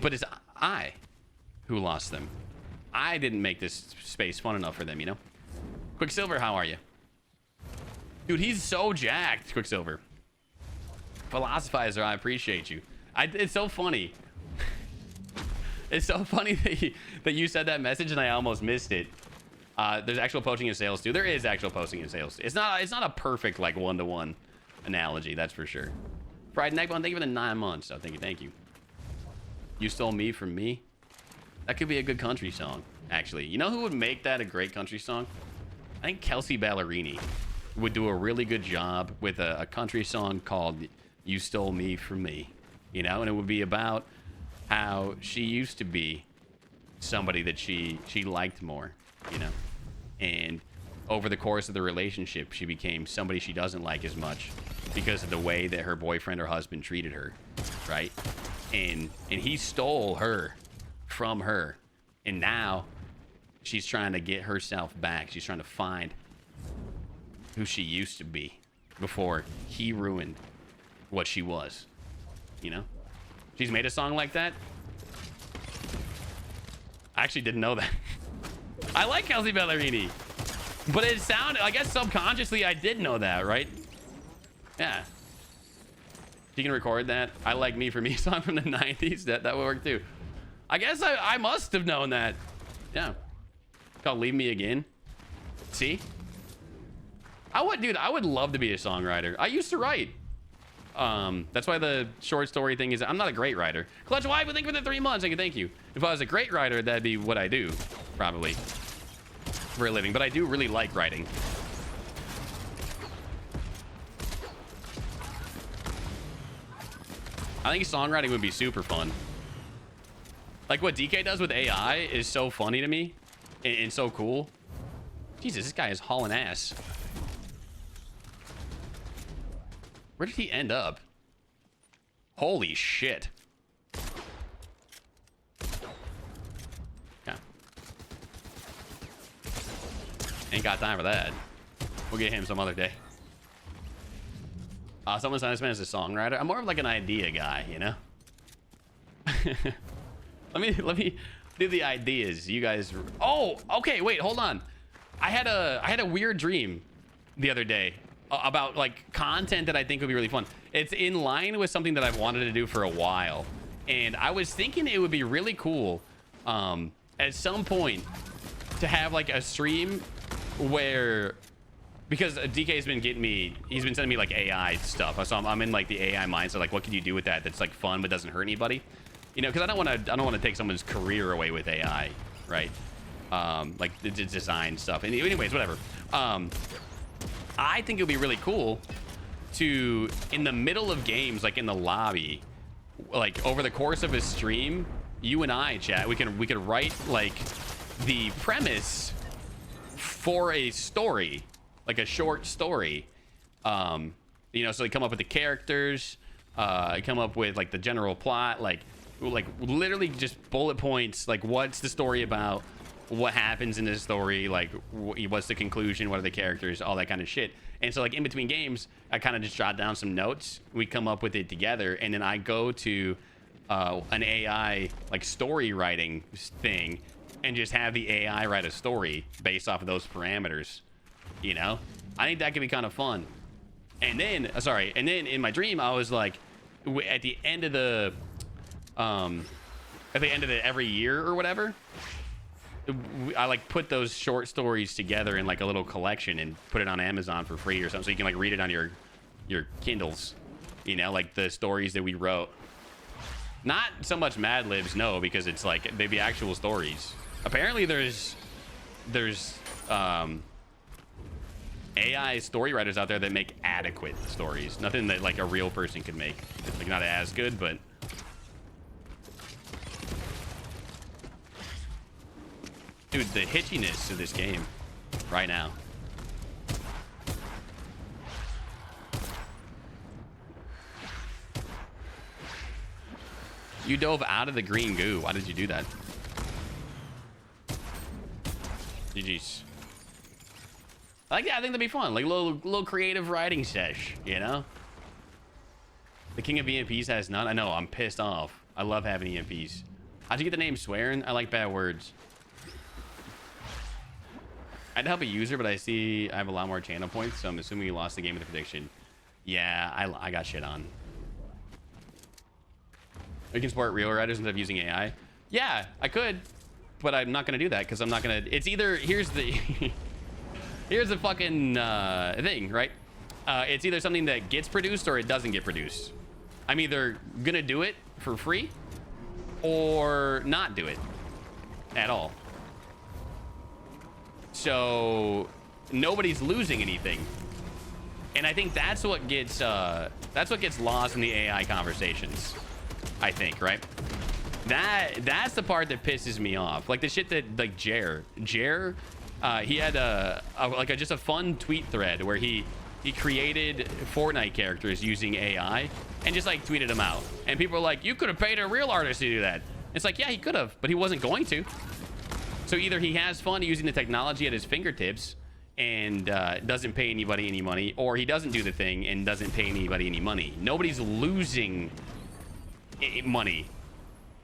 But it's I who lost them. I didn't make this space fun enough for them, you know? Quicksilver, how are you? Dude, he's so jacked, Quicksilver. Philosophizer, I appreciate you. It's so funny. It's so funny that you said that message and I almost missed it. There's actual posting in sales too. There is actual posting in sales. It's not a perfect like one-to-one analogy, that's for sure. Fried Neckbone, thank you for the 9 months. So thank you. You stole me from me. That could be a good country song, actually. You know who would make that a great country song? I think Kelsey Ballerini would do a really good job with a country song called You Stole Me From Me. You know, and it would be about how she used to be somebody that she liked more, you know, and over the course of the relationship she became somebody she doesn't like as much because of the way that her boyfriend or husband treated her, right? And he stole her from her, and now she's trying to get herself back. She's trying to find who she used to be before he ruined what she was, you know. She's made a song like that. I actually didn't know that. I like Kelsey Ballerini, but it sounded, I guess subconsciously I did know that, right? Yeah. You can record that. I Like Me For Me song from the 90s. That would work too. I guess I must have known that. Yeah. Called Leave Me Again. See? I would love to be a songwriter. I used to write. That's why the short story thing is I'm not a great writer. Clutch Wife, I think for the 3 months. Thank you. If I was a great writer, that'd be what I do, probably, for a living. But I do really like writing. I think songwriting would be super fun. Like what DK does with AI is so funny to me and so cool. Jesus, this guy is hauling ass. Where did he end up? Holy shit. Yeah. Ain't got time for that. We'll get him some other day. Someone said this man is a songwriter. I'm more of like an idea guy, you know? let me do the ideas. You guys. Oh, okay, wait, hold on. I had a weird dream the other day about like content that I think would be really fun. It's in line with something that I've wanted to do for a while, and I was thinking it would be really cool at some point to have like a stream where, because DK's been getting me, he's been sending me like AI stuff, so I'm in like the AI mindset, like what can you do with that that's like fun but doesn't hurt anybody, you know, because I don't want to take someone's career away with AI, right? Like the design stuff, and anyways, whatever. I think it would be really cool to, in the middle of games, like in the lobby, like over the course of a stream, you and I, chat, we could write like the premise for a story, like a short story. You know, so they come up with the characters, come up with like the general plot, like literally just bullet points, like what's the story about, what happens in this story, like what's the conclusion, what are the characters, all that kind of shit. And so like in between games, I kind of just jot down some notes, we come up with it together, and then I go to an AI like story writing thing and just have the AI write a story based off of those parameters, you know. I think that could be kind of fun. And then and then in my dream I was like, at the end of the every year or whatever, I like put those short stories together in like a little collection and put it on Amazon for free or something, so you can like read it on your Kindles, you know, like the stories that we wrote. Not so much Mad Libs, no, because it's like they'd be actual stories. Apparently there's AI story writers out there that make adequate stories, nothing that like a real person could make. It's like not as good, but dude, the hitchiness of this game right now. You dove out of the green goo. Why did you do that? GG's. I think that'd be fun. Like a little creative writing sesh, you know? The king of EMPs has none. I know, I'm pissed off. I love having EMPs. How'd you get the name swearing? I like bad words. I'd help a user, but I see I have a lot more channel points, so I'm assuming you lost the game with the prediction. Yeah, I got shit on. You can support real writers instead of using AI. Yeah, I could, but I'm not gonna do that because I'm not gonna. It's either here's the here's the fucking thing, right? It's either something that gets produced or it doesn't get produced. I'm either gonna do it for free or not do it at all. So nobody's losing anything, and I think that's what gets lost in the AI conversations. I think, right? That's the part that pisses me off. Like the shit that like Jer, he had just a fun tweet thread where he created Fortnite characters using AI and just like tweeted them out, and people were like, you could have paid a real artist to do that. It's like, yeah, he could have, but he wasn't going to. So either he has fun using the technology at his fingertips and doesn't pay anybody any money, or he doesn't do the thing and doesn't pay anybody any money. Nobody's losing money,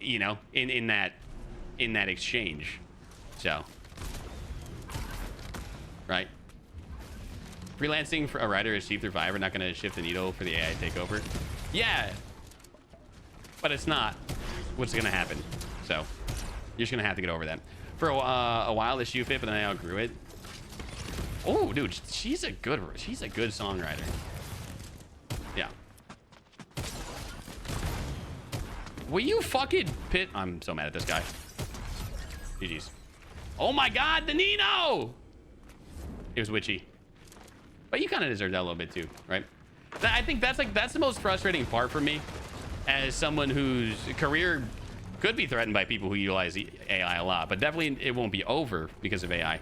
you know, in that exchange. So, right? Freelancing for a writer is cheap through Fiverr, not going to shift the needle for the AI takeover. Yeah, but it's not what's going to happen. So you're just going to have to get over that. For a while, the shoe fit, but then I outgrew it. Oh, dude, she's a good songwriter. Yeah. Will you fucking pit? I'm so mad at this guy. GG's. Oh my God, the Nino! It was witchy. But you kind of deserve that a little bit too, right? I think that's the most frustrating part for me as someone whose career could be threatened by people who utilize AI a lot, but definitely it won't be over because of AI.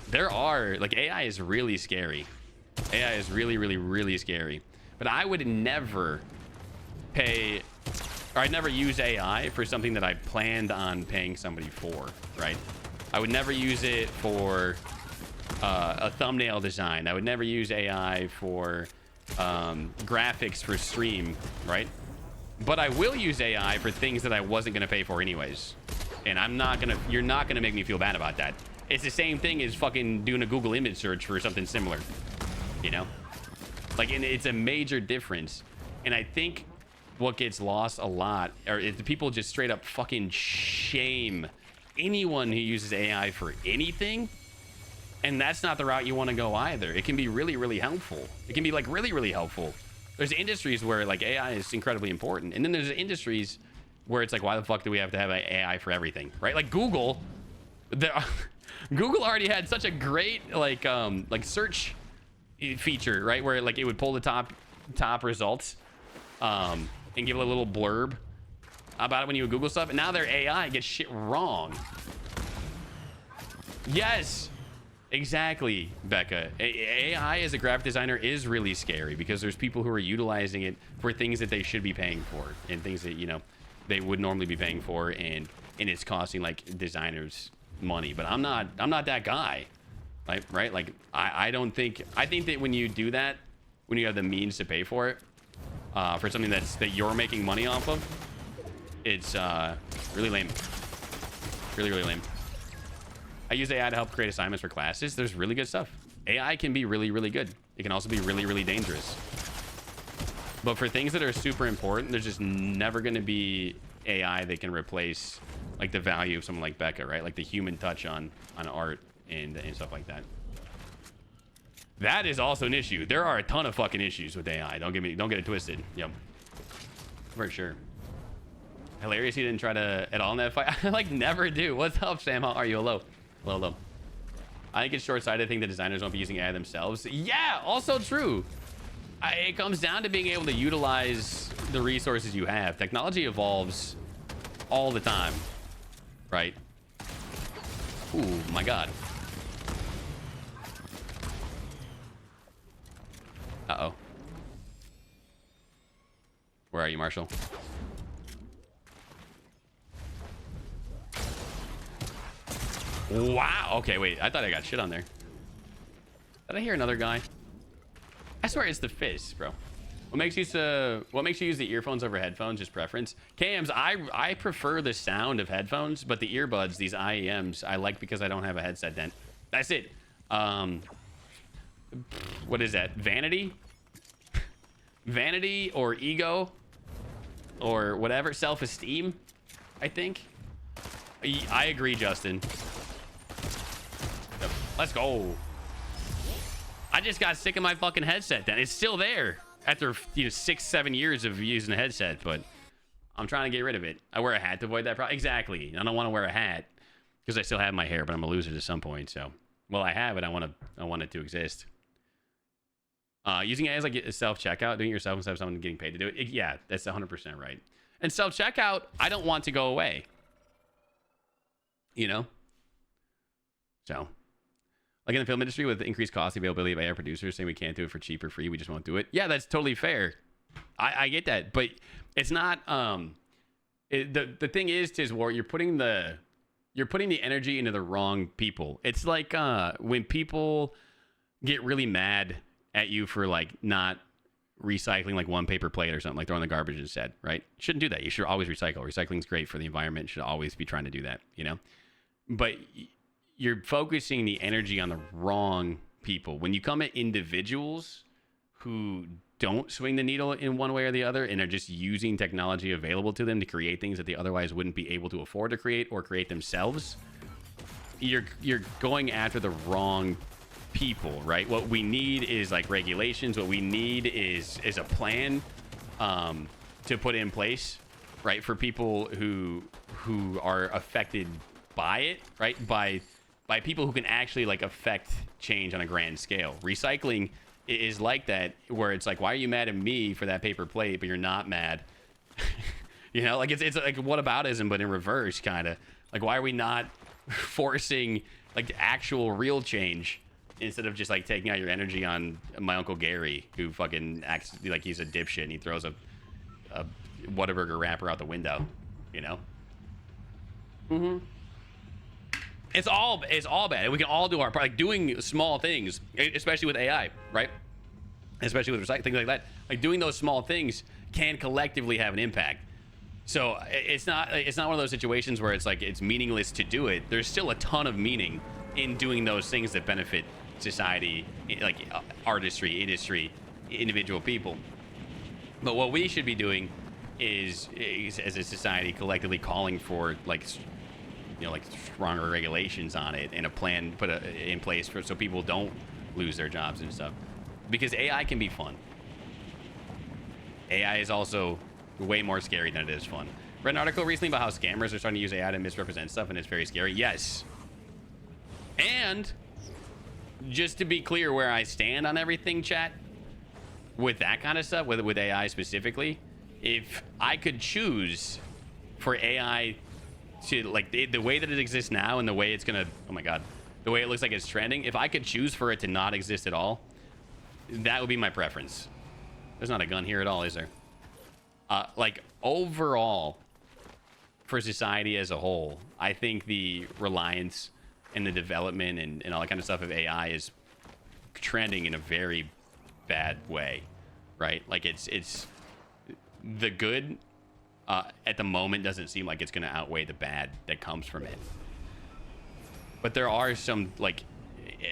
There are, like, AI is really scary. AI is really, really, really scary. But I would never pay, or I'd never use AI for something that I planned on paying somebody for, right? I would never use it for a thumbnail design. I would never use AI for graphics for stream, right? But I will use AI for things that I wasn't going to pay for anyways. And you're not going to make me feel bad about that. It's the same thing as fucking doing a Google image search for something similar, you know? Like, and it's a major difference. And I think what gets lost a lot is the people just straight up fucking shame anyone who uses AI for anything. And that's not the route you want to go either. It can be really, really helpful. It can be like really, really helpful. There's industries where like AI is incredibly important. And then there's industries where it's like, why the fuck do we have to have AI for everything, right? Like Google, Google already had such a great like search feature, right? Where like it would pull the top results and give a little blurb about it when you would Google stuff. And now their AI gets shit wrong. Yes. Exactly, Becca. AI as a graphic designer is really scary because there's people who are utilizing it for things that they should be paying for and things that, you know, they would normally be paying for, and it's costing like designers money. But I'm not that guy, right? Like I think that when you do that, when you have the means to pay for it, for something that you're making money off of, it's really lame. Really, really lame. I use AI to help create assignments for classes. There's really good stuff. AI can be really, really good. It can also be really, really dangerous. But for things that are super important, there's just never going to be AI that can replace like the value of someone like Becca, right? Like the human touch on art and stuff like that. That is also an issue. There are a ton of fucking issues with AI. Don't get it twisted. Yep. For sure. Hilarious he didn't try to at all in that fight. I like never do. What's up, Sam? How are you? Hello. Hello. I think it's short-sighted. I think the designers won't be using AI themselves. Yeah, also true. It comes down to being able to utilize the resources you have. Technology evolves all the time, right? Ooh, my God. Uh-oh. Where are you, Marshall? Wow. Okay, wait. I thought I got shit on there. Did I hear another guy? I swear it's the fizz, bro. What makes you use the earphones over headphones? Just preference. Cams, I prefer the sound of headphones, but the earbuds, these IEMs, I like because I don't have a headset dent. That's it. What is that? Vanity? Vanity or ego or whatever. Self-esteem, I think. I agree, Justin. Let's go. I just got sick of my fucking headset then. It's still there after 6-7 years of using a headset, but I'm trying to get rid of it. I wear a hat to avoid that problem. Exactly. I don't want to wear a hat because I still have my hair, but I'm gonna lose it at some point. So, well, I have it. I want it to exist. Using it as like a self-checkout, doing it yourself instead of someone getting paid to do it. Yeah, that's 100% right. And self-checkout, I don't want to go away. So, like in the film industry with increased cost availability of AI producers saying we can't do it for cheap or free, we just won't do it. Yeah, that's totally fair. I get that, but it's not. The thing is War, you're putting the energy into the wrong people. It's like when people get really mad at you for like not recycling like one paper plate or something, like throwing the garbage instead, right? You shouldn't do that. You should always recycle. Recycling is great for the environment. You should always be trying to do that, But you're focusing the energy on the wrong people. When you come at individuals who don't swing the needle in one way or the other and are just using technology available to them to create things that they otherwise wouldn't be able to afford to create or create themselves, you're going after the wrong people, right? What we need is like regulations. What we need is a plan to put in place, right, for people who are affected by it, right? By people who can actually like affect change on a grand scale. Recycling is like that, where it's like, why are you mad at me for that paper plate, but you're not mad? Like it's like whataboutism, but in reverse, kind of. Like, why are we not forcing like actual real change instead of just like taking out your energy on my Uncle Gary, who fucking acts like he's a dipshit and he throws a Whataburger wrapper out the window, Mm-hmm. It's all bad. We can all do our part, like doing small things, especially with AI, right? Especially with recycling, things like that. Like doing those small things can collectively have an impact. So it's not one of those situations where it's like it's meaningless to do it. There's still a ton of meaning in doing those things that benefit society, like artistry, industry, individual people. But what we should be doing is as a society collectively calling for like stronger regulations on it and a plan put in place so people don't lose their jobs and stuff. Because AI can be fun. AI is also way more scary than it is fun. Read an article recently about how scammers are starting to use AI to misrepresent stuff, and it's very scary. Yes. And just to be clear where I stand on everything, chat, with that kind of stuff, with AI specifically, if I could choose for AI to like the way that it exists now and the way it's gonna, oh my god, the way it looks like it's trending, if I could choose for it to not exist at all, that would be my preference. There's not a gun here at all, is there? Like overall for society as a whole, I think the reliance and the development and all that kind of stuff of AI is trending in a very bad way, right? Like it's the good at the moment doesn't seem like it's going to outweigh the bad that comes from it. But there are some, like,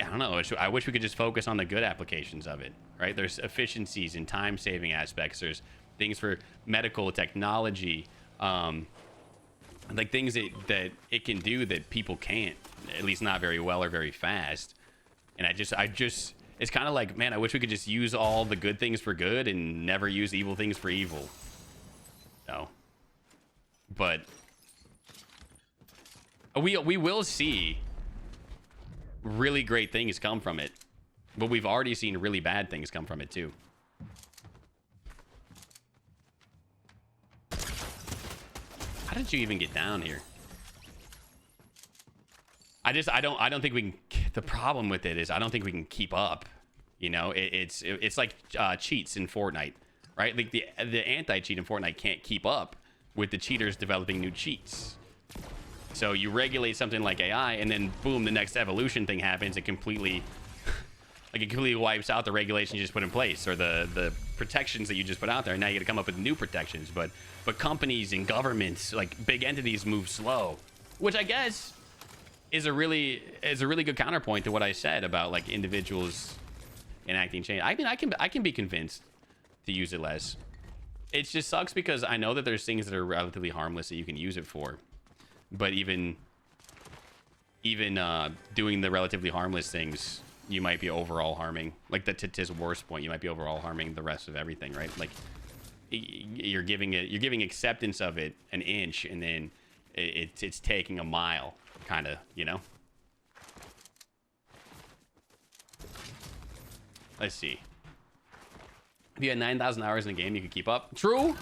I don't know, I wish we could just focus on the good applications of it, right? There's efficiencies and time-saving aspects. There's things for medical technology, like things that it can do that people can't, at least not very well or very fast. And I just it's kind of like, man, I wish we could just use all the good things for good and never use evil things for evil. No. But we will see really great things come from it, but we've already seen really bad things come from it too. How did you even get down here? I don't think we can. The problem with it is I don't think we can keep up. It's like cheats in Fortnite, right? Like the anti-cheat in Fortnite can't keep up with the cheaters developing new cheats. So you regulate something like AI, and then boom, the next evolution thing happens. It completely wipes out the regulations you just put in place, or the protections that you just put out there. Now you got to come up with new protections. But companies and governments, like big entities, move slow, which I guess is a really good counterpoint to what I said about like individuals enacting change. I mean, I can be convinced to use it less. It just sucks because I know that there's things that are relatively harmless that you can use it for, but even doing the relatively harmless things, you might be overall harming, like the T's worst point, you might be overall harming the rest of everything, right? Like you're giving acceptance of it an inch, and then it's taking a mile, kind of, you know. Let's see. If you had 9,000 hours in the game, you could keep up. True.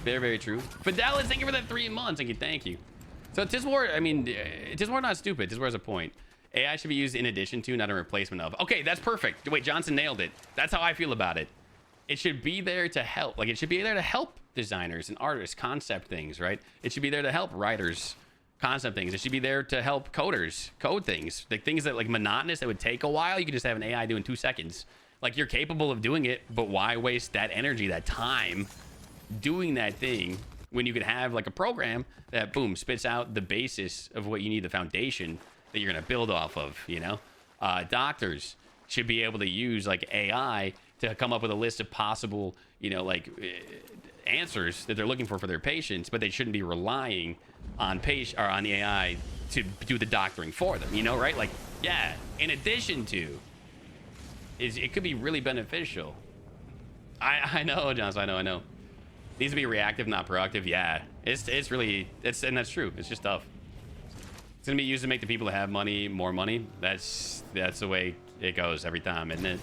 Very, very true. Fidelis, thank you for that 3 months. Thank you. So Tiswar, I mean, Tiswar not stupid. Tiswar has a point. AI should be used in addition to, not a replacement of. Okay, that's perfect. Wait, Johnson nailed it. That's how I feel about it. It should be there to help. Like, it should be there to help designers and artists concept things, right? It should be there to help writers concept things. It should be there to help coders code things. Like things that like monotonous that would take a while, you could just have an AI do in 2 seconds. Like, you're capable of doing it, but why waste that energy, that time doing that thing when you could have like a program that boom spits out the basis of what you need, the foundation that you're going to build off of, you know? Doctors should be able to use like AI to come up with a list of possible, you know, like answers that they're looking for their patients, but they shouldn't be relying on on the AI to do the doctoring for them, you know, right? Like, yeah, in addition to, it could be really beneficial. I know, Johnson, I know. Needs to be reactive, not proactive. Yeah, it's really, and that's true. It's just tough. It's gonna be used to make the people that have money more money. That's the way it goes every time, isn't it?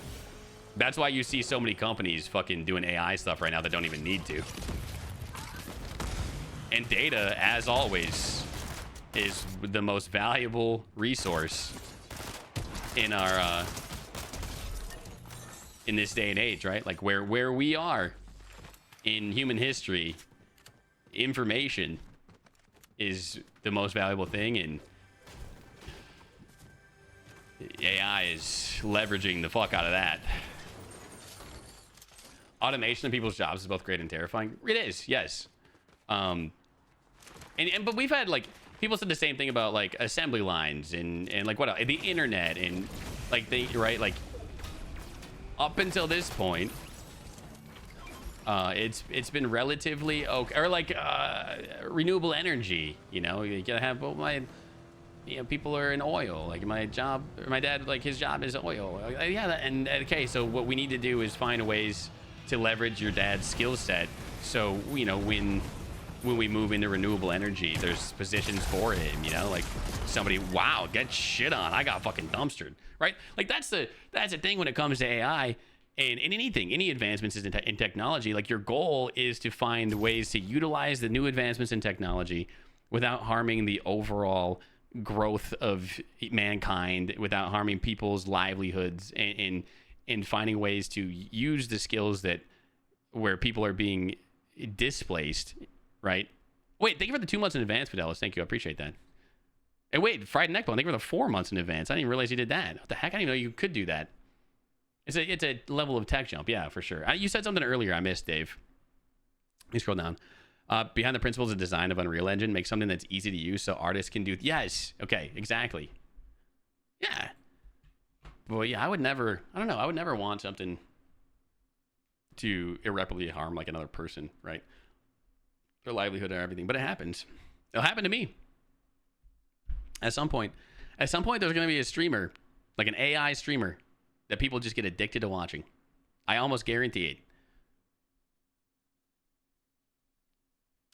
That's why you see so many companies fucking doing AI stuff right now that don't even need to. And data, as always, is the most valuable resource in our in this day and age, right? Like where we are in human history, information is the most valuable thing, and AI is leveraging the fuck out of that. Automation of people's jobs is both great and terrifying. It is, yes. But we've had like people said the same thing about like assembly lines and like what else? The internet and like right, like up until this point, it's been relatively okay, or like renewable energy. You know, you gotta have people are in oil. Like my dad, like his job is oil. Yeah, and okay, so what we need to do is find ways to leverage your dad's skill set. So you know when we move into renewable energy, there's positions for him. You know, like somebody, wow, get shit on. I got fucking dumpstered, right? Like that's the thing when it comes to AI. And anything, any advancements in technology, like your goal is to find ways to utilize the new advancements in technology without harming the overall growth of mankind, without harming people's livelihoods, and finding ways to use the skills that where people are being displaced, right? Wait, thank you for the 2 months in advance, Fidelis. Thank you, I appreciate that. Hey, wait, Fried Neckbone, thank you for the 4 months in advance. I didn't even realize you did that. What the heck? I didn't even know you could do that. It's a level of tech jump, yeah, for sure. You said something earlier I missed, Dave. Let me scroll down. Behind the principles of design of Unreal Engine, make something that's easy to use so artists can do. Yes, okay, exactly. Yeah. Well, yeah, I would never want something to irreparably harm like another person, right? Their livelihood or everything, but it happens. It'll happen to me. At some point, there's going to be a streamer, like an AI streamer, that people just get addicted to watching. I almost guarantee it.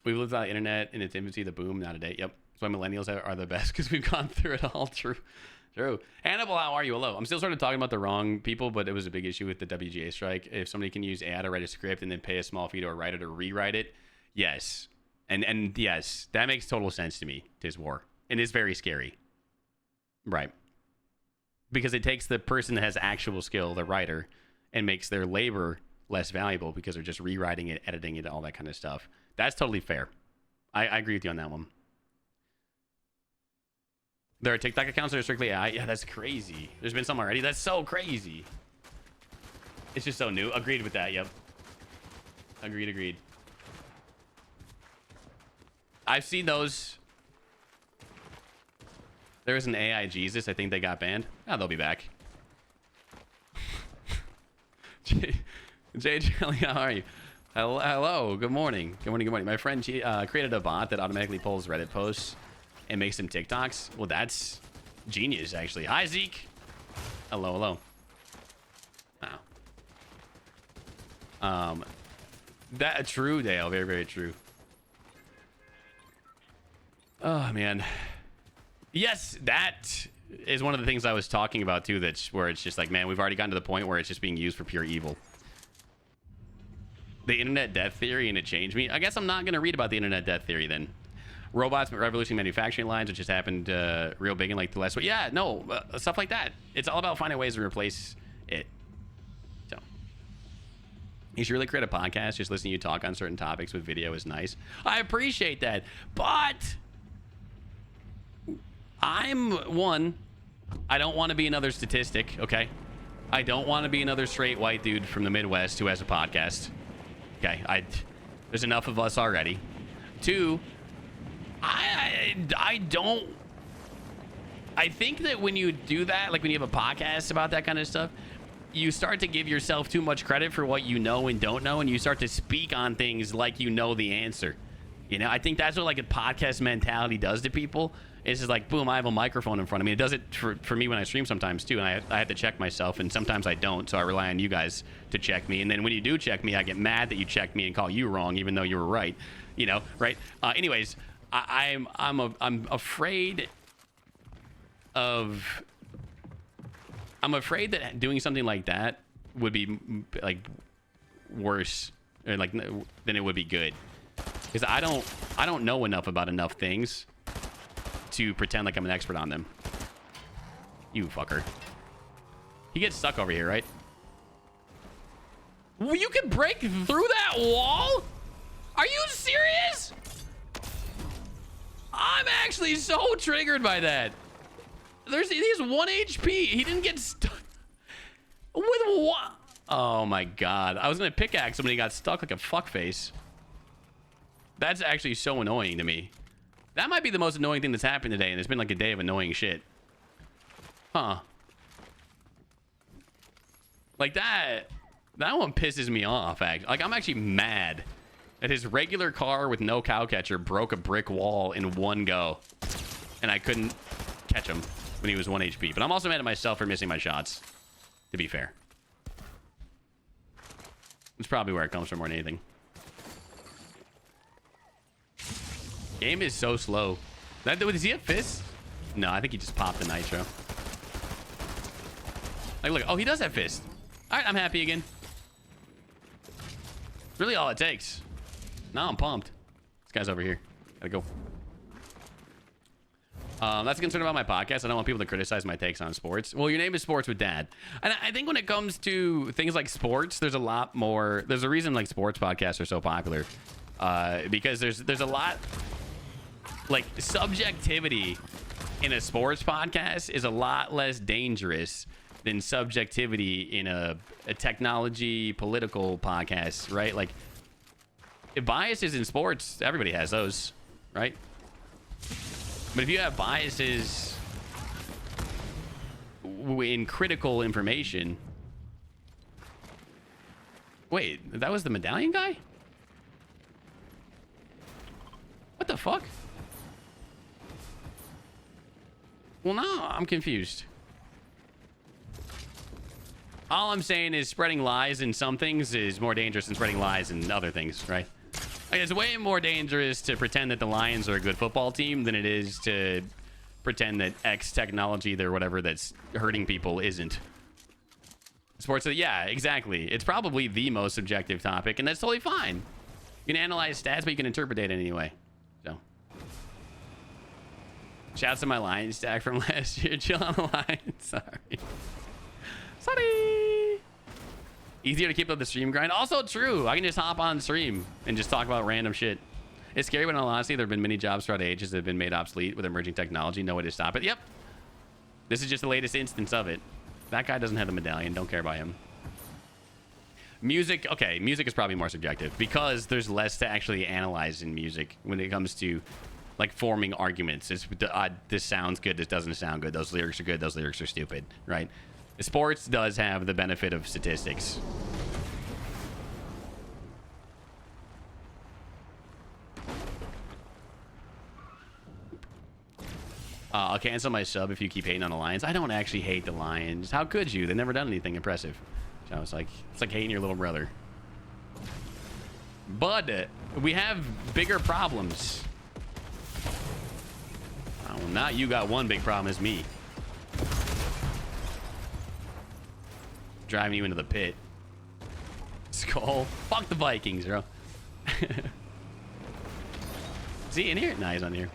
We've lived without internet in its infancy, the boom, not a day. Yep. That's why millennials are the best, because we've gone through it all. True. Hannibal, how are you? Hello. I'm still sort of talking about the wrong people, but it was a big issue with the WGA strike. If somebody can use AI to write a script and then pay a small fee to write it or rewrite it, yes. And yes, that makes total sense to me, Tis War. And it's very scary. Right. Because it takes the person that has actual skill, the writer, and makes their labor less valuable because they're just rewriting it, editing it, all that kind of stuff. That's totally fair. I agree with you on that one. There are TikTok accounts that are strictly AI. Yeah, that's crazy. There's been some already. That's so crazy. It's just so new. Agreed with that. Yep. Agreed. I've seen those. There was an AI Jesus. I think they got banned. Oh, they'll be back. Jay Jelly, how are you? Hello. Good morning. My friend created a bot that automatically pulls Reddit posts and makes them TikToks. Well, that's genius, actually. Hi, Zeke. Hello. Wow. That true, Dale. Very, very true. Oh man. Yes, that is one of the things I was talking about too. That's where it's just like, man, we've already gotten to the point where it's just being used for pure evil. The internet death theory, and it changed me. I guess I'm not gonna read about the internet death theory then. Robots revolutioning manufacturing lines, which just happened real big in like the last week. Yeah, no, stuff like that. It's all about finding ways to replace it. So you should really create a podcast. Just listening to you talk on certain topics with video is nice. I appreciate that, but I don't want to be another statistic, okay? I don't want to be another straight white dude from the Midwest who has a podcast. Okay, there's enough of us already. 2, I think that when you do that, like when you have a podcast about that kind of stuff, you start to give yourself too much credit for what you know and don't know, and you start to speak on things like you know the answer. You know, I think that's what like a podcast mentality does to people. It's just like, boom, I have a microphone in front of me. It does it for me when I stream sometimes too, and I have to check myself, and sometimes I don't, so I rely on you guys to check me. And then when you do check me, I get mad that you checked me and call you wrong, even though you were right. You know, right? Anyways, I'm afraid that doing something like that would be like worse or like than it would be good, because I don't know enough about enough things to pretend like I'm an expert on them. You fucker. He gets stuck over here, right? Well, you can break through that wall? Are you serious? I'm actually so triggered by that. He has 1 HP. He didn't get stuck. With what? Oh my god. I was gonna pickaxe him and he got stuck like a fuckface. That's actually so annoying to me. That might be the most annoying thing that's happened today, and it's been like a day of annoying shit. Huh. Like that one pisses me off, actually. Like, I'm actually mad that his regular car with no cow catcher broke a brick wall in one go, and I couldn't catch him when he was 1 HP. But I'm also mad at myself for missing my shots, to be fair. It's probably where it comes from more than anything. Game is so slow. Does he have fists? No, I think he just popped the nitro. Like, look. Oh, he does have fists. All right, I'm happy again. Really all it takes. Now I'm pumped. This guy's over here. Gotta go. That's a concern about my podcast. I don't want people to criticize my takes on sports. Well, your name is Sports with Dad. And I think when it comes to things like sports, there's a lot more. There's a reason like sports podcasts are so popular. Because there's a lot. Like, subjectivity in a sports podcast is a lot less dangerous than subjectivity in a technology political podcast, right? Like, biases in sports, everybody has those, right? But if you have biases in critical information... Wait, that was the medallion guy? What the fuck? Well, now I'm confused. All I'm saying is spreading lies in some things is more dangerous than spreading lies in other things, right? Like, it's way more dangerous to pretend that the Lions are a good football team than it is to pretend that X technology or whatever that's hurting people isn't. Sports, yeah, exactly. It's probably the most subjective topic, and that's totally fine. You can analyze stats, but you can interpret it anyway. So, shouts to my line stack from last year. Chill on the line. Sorry. Easier to keep up the stream grind. Also true. I can just hop on stream and just talk about random shit. It's scary, but in all honesty, there have been many jobs throughout ages that have been made obsolete with emerging technology. No way to stop it. Yep. This is just the latest instance of it. That guy doesn't have the medallion. Don't care about him. Music, okay, music is probably more subjective because there's less to actually analyze in music when it comes to like forming arguments. It's this sounds good, this doesn't sound good, those lyrics are good, those lyrics are stupid, right? Sports does have the benefit of statistics. I'll cancel my sub if you keep hating on the Lions. I don't actually hate the Lions. How could you? They've never done anything impressive. So it's like hating your little brother. But we have bigger problems. Oh, not you got one big problem, it's me. Driving you into the pit. Skull. Fuck the Vikings, bro. Is he in here? Nah, he's on here.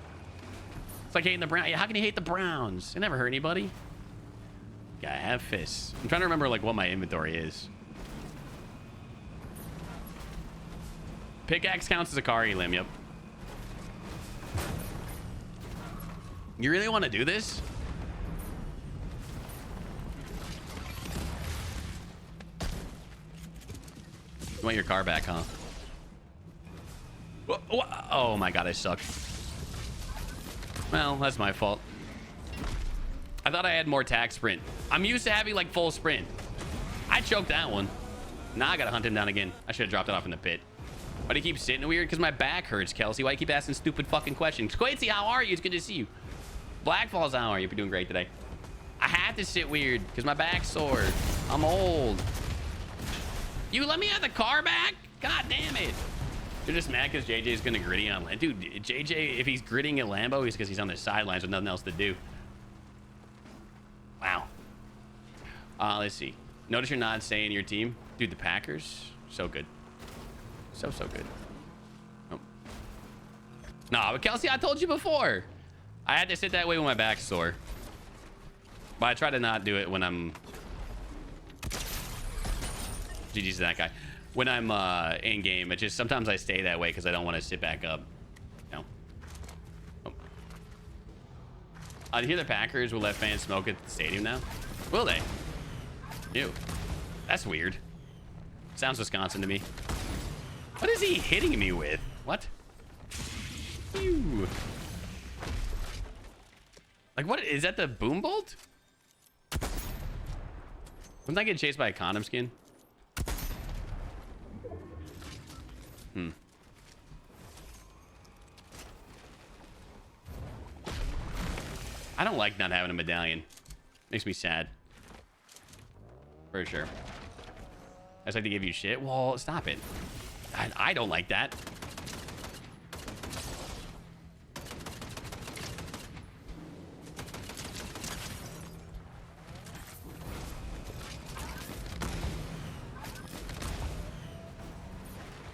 It's like hating the Browns. How can you hate the Browns? It never hurt anybody. Gotta have fists. I'm trying to remember like what my inventory is. Pickaxe counts as a Kari limb, yep. You really want to do this? You want your car back, huh? Oh my god, I suck. Well, that's my fault. I thought I had more tack sprint. I'm used to having like full sprint. I choked that one. Now I gotta hunt him down again. I should have dropped it off in the pit. Why do you keep sitting weird? Because my back hurts, Kelsey. Why do you keep asking stupid fucking questions? Quincy, how are you? It's good to see you. Blackfalls, how are you? You're doing great today. I have to sit weird because my back's sore. I'm old. You let me have the car back? God damn it. You're just mad because JJ's gonna gritty on Lambo. Dude, JJ, if he's gritting at Lambo, it's because he's on the sidelines with nothing else to do. Wow. Let's see. Notice you're not saying your team. Dude, the Packers, so good. So good. Oh. Nah, but Kelsey, I told you before. I had to sit that way when my back's sore. But I try to not do it when I'm... GG's to that guy. When I'm in game, it just sometimes I stay that way because I don't want to sit back up. No. Oh. I hear the Packers will let fans smoke at the stadium now. Will they? Ew. That's weird. Sounds Wisconsin to me. What is he hitting me with? What? Ew. Like, what? Is that the boom bolt? Wouldn't I get chased by a condom skin? I don't like not having a medallion. Makes me sad. For sure. I just like to give you shit. Well, stop it. I don't like that.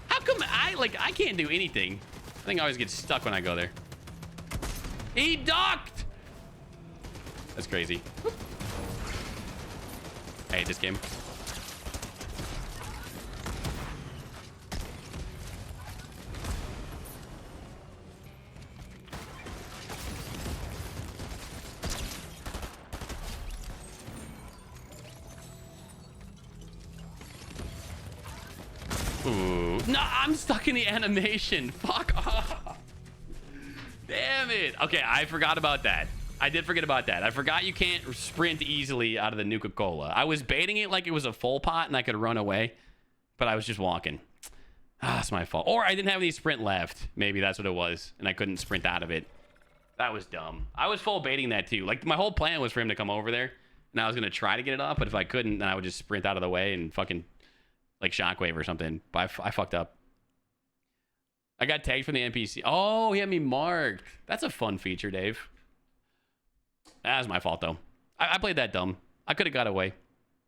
How come I can't do anything? I think I always get stuck when I go there. He ducked! That's crazy. I hate this game. Ooh. No, I'm stuck in the animation. Fuck off. Damn it. Okay, I forgot about that. I did forget about that. I forgot you can't sprint easily out of the Nuka-Cola. I was baiting it like it was a full pot and I could run away, but I was just walking. Ah, it's my fault. Or I didn't have any sprint left. Maybe that's what it was, and I couldn't sprint out of it. That was dumb. I was full baiting that too. Like, my whole plan was for him to come over there, and I was going to try to get it off, but if I couldn't, then I would just sprint out of the way and fucking, like, shockwave or something. But I fucked up. I got tagged from the NPC. Oh, he had me marked. That's a fun feature, Dave. That was my fault, though. I played that dumb. I could have got away.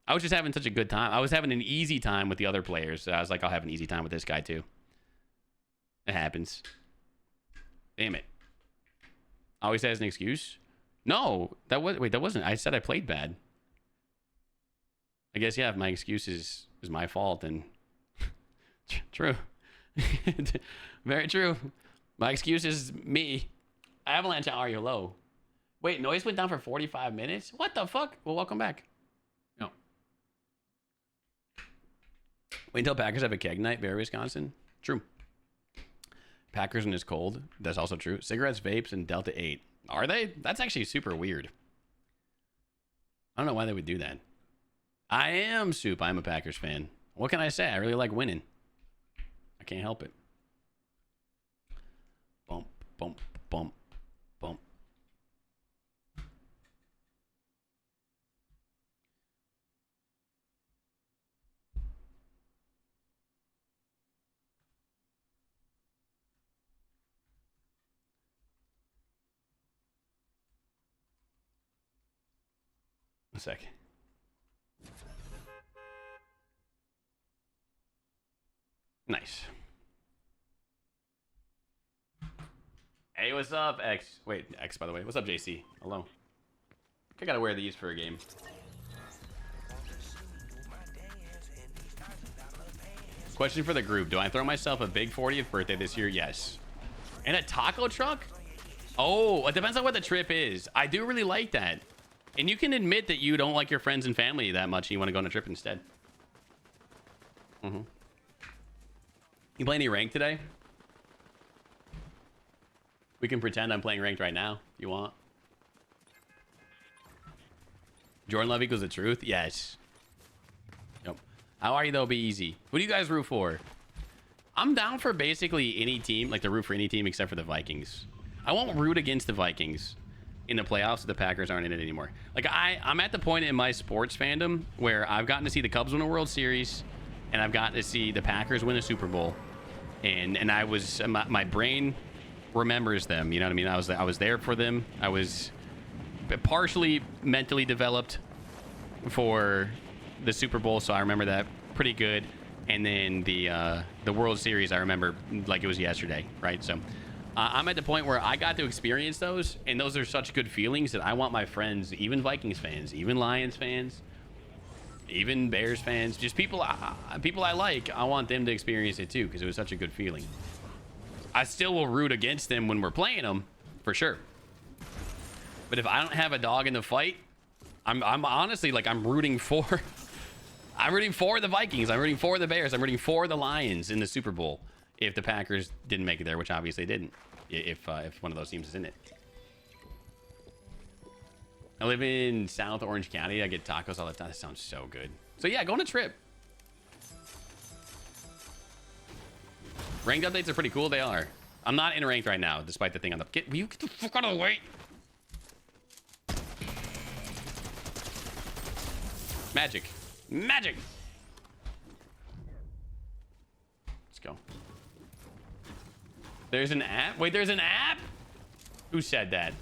I was just having such a good time. I was having an easy time with the other players. So I was like, I'll have an easy time with this guy, too. It happens. Damn it. Always has an excuse? No. That wasn't. I said I played bad. I guess, yeah, if my excuse is my fault, then... True. Very true. My excuse is me. Avalanche, how are you? Low. Wait, noise went down for 45 minutes? What the fuck? Well, welcome back. No. Wait until Packers have a keg night, Barry, Wisconsin. True. Packers when it's cold. That's also true. Cigarettes, vapes, and Delta 8. Are they? That's actually super weird. I don't know why they would do that. I am Soup. I'm a Packers fan. What can I say? I really like winning. I can't help it. Bump, bump, bump, bump. A sec. Nice. Hey, what's up, X? Wait, X, by the way. What's up, JC? Hello. I gotta wear these for a game. Question for the group. Do I throw myself a big 40th birthday this year? Yes. And a taco truck? Oh, it depends on what the trip is. I do really like that. And you can admit that you don't like your friends and family that much and you want to go on a trip instead. You play any ranked today? We can pretend I'm playing ranked right now if you want. Jordan Love equals the truth? Yes. Yep. How are you though? Be easy. Who do you guys root for? I'm down for basically any team, like to root for any team except for the Vikings. I won't root against the Vikings in the playoffs if the Packers aren't in it anymore. Like I'm at the point in my sports fandom where I've gotten to see the Cubs win a World Series and I've gotten to see the Packers win a Super Bowl. And I was, my brain remembers them, you know what I mean? I was there for them. I was partially mentally developed for the Super Bowl, so I remember that pretty good. And then the World Series, I remember like it was yesterday, right? So I'm at the point where I got to experience those, and those are such good feelings that I want my friends, even Vikings fans, even Lions fans, even Bears fans, just people I like, I want them to experience it too, because it was such a good feeling. I still will root against them when we're playing them, for sure. But if I don't have a dog in the fight, I'm honestly like I'm rooting for the Vikings. I'm rooting for the Bears. I'm rooting for the Lions in the Super Bowl. If the Packers didn't make it there, which obviously didn't. If one of those teams is in it. I live in South Orange County. I get tacos all the time. That sounds so good. So yeah, go on a trip. Ranked updates are pretty cool. They are. I'm not in ranked right now, despite the thing on the... Will you get the fuck out of the way? Magic. Magic! Let's go. There's an app? Wait, there's an app? Who said that?